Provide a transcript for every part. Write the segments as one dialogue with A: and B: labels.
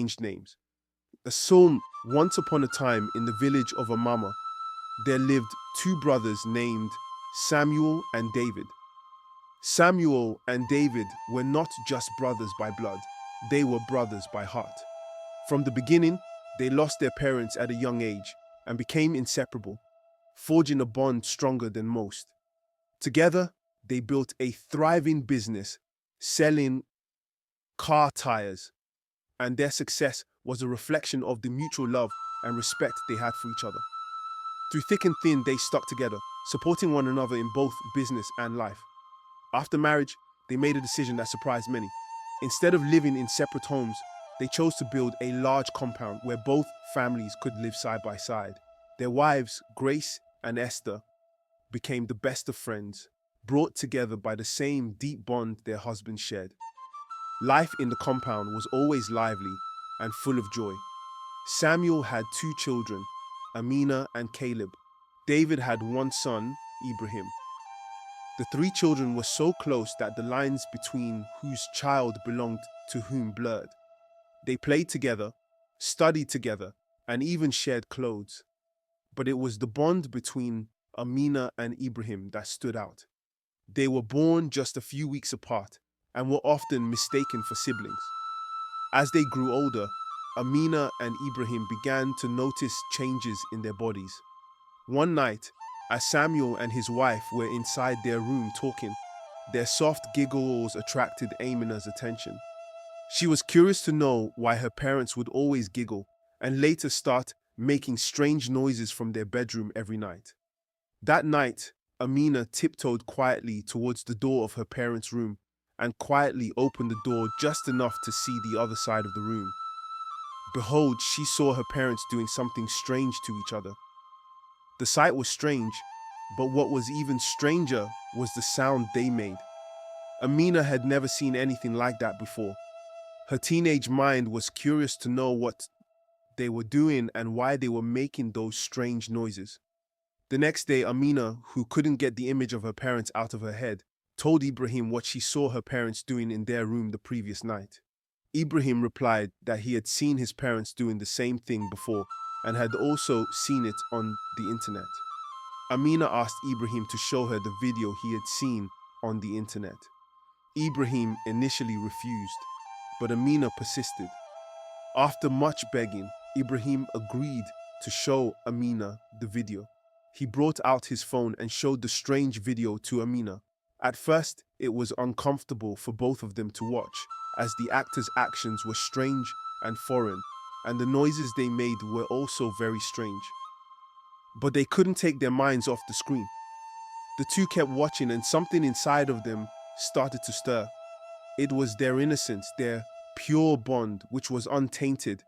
A: changed names. So, once upon a time in the village of Amama, there lived two brothers named Samuel and David. Samuel and David were not just brothers by blood, they were brothers by heart. From the beginning, they lost their parents at a young age and became inseparable, forging a bond stronger than most. Together, they built a thriving business selling car tires, and their success was a reflection of the mutual love and respect they had for each other. Through thick and thin, they stuck together, supporting one another in both business and life. After marriage, they made a decision that surprised many. Instead of living in separate homes, they chose to build a large compound where both families could live side by side. Their wives, Grace and Esther, became the best of friends, brought together by the same deep bond their husbands shared. Life in the compound was always lively and full of joy. Samuel had two children, Amina and Caleb. David had one son, Ibrahim. The three children were so close that the lines between whose child belonged to whom blurred. They played together, studied together, and even shared clothes. But it was the bond between Amina and Ibrahim that stood out. They were born just a few weeks apart and were often mistaken for siblings. As they grew older, Amina and Ibrahim began to notice changes in their bodies. One night, as Samuel and his wife were inside their room talking, their soft giggles attracted Amina's attention. She was curious to know why her parents would always giggle and later start making strange noises from their bedroom every night. That night, Amina tiptoed quietly towards the door of her parents' room and quietly opened the door just enough to see the other side of the room. Behold, she saw her parents doing something strange to each other. The sight was strange, but what was even stranger was the sound they made. Amina had never seen anything like that before. Her teenage mind was curious to know what they were doing and why they were making those strange noises. The next day, Amina, who couldn't get the image of her parents out of her head, told Ibrahim what she saw her parents doing in their room the previous night. Ibrahim replied that he had seen his parents doing the same thing before and had also seen it on the internet. Amina asked Ibrahim to show her the video he had seen on the internet. Ibrahim initially refused, but Amina persisted. After much begging, Ibrahim agreed to show Amina the video. He brought out his phone and showed the strange video to Amina. At first, it was uncomfortable for both of them to watch, as the actors' actions were strange and foreign, and the noises they made were also very strange. But they couldn't take their minds off the screen. The two kept watching, and something inside of them started to stir. It was their innocence, their pure bond, which was untainted,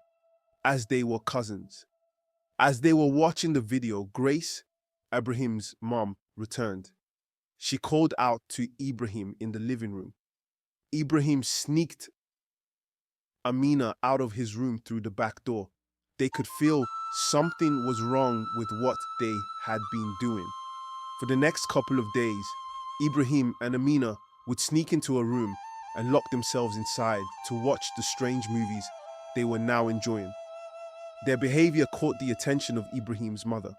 A: as they were cousins. As they were watching the video, Grace, Ibrahim's mom, returned. She called out to Ibrahim in the living room. Ibrahim sneaked Amina out of his room through the back door. They could feel something was wrong with what they had been doing. For the next couple of days, Ibrahim and Amina would sneak into a room and lock themselves inside to watch the strange movies they were now enjoying. Their behavior caught the attention of Ibrahim's mother.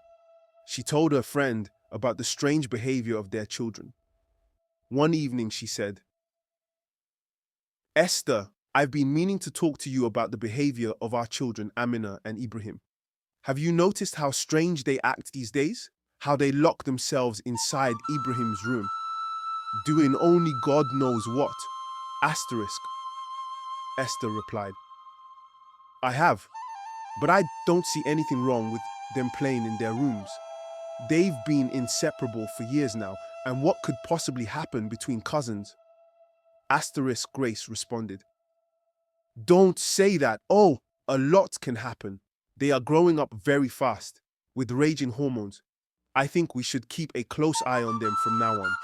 A: She told her friend about the strange behavior of their children. One evening, she said, "Esther, I've been meaning to talk to you about the behavior of our children, Amina and Ibrahim. Have you noticed how strange they act these days? How they lock themselves inside Ibrahim's room, doing only God knows what? Asterisk." Esther replied, "I have, but I don't see anything wrong with them playing in their rooms. They've been inseparable for years now, and what could possibly happen between cousins?" Asterisk Grace responded, "Don't say that. Oh, a lot can happen. They are growing up very fast, with raging hormones. I think we should keep a close eye on them from now on.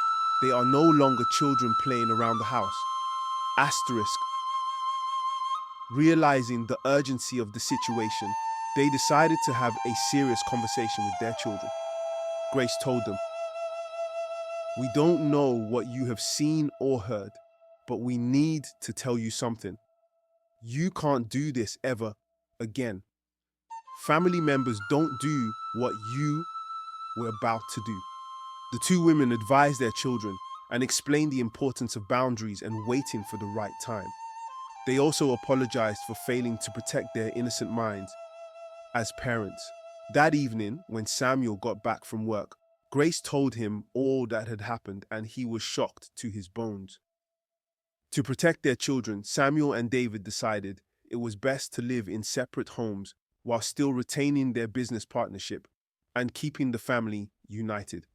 A: They are no longer children playing around the house." Asterisk. Realizing the urgency of the situation, they decided to have a serious conversation with their children. Grace told them, "We don't know what you have seen or heard, but we need to tell you something. "You can't do this ever again. Family members don't do what you were about to do." The two women advised their children and explained the importance of boundaries and waiting for the right time. They also apologized for failing to protect their innocent minds as parents. That evening, when Samuel got back from work, Grace told him all that had happened, and he was shocked to his bones. To protect their children, Samuel and David decided it was best to live in separate homes while still retaining their business partnership and keeping the family united.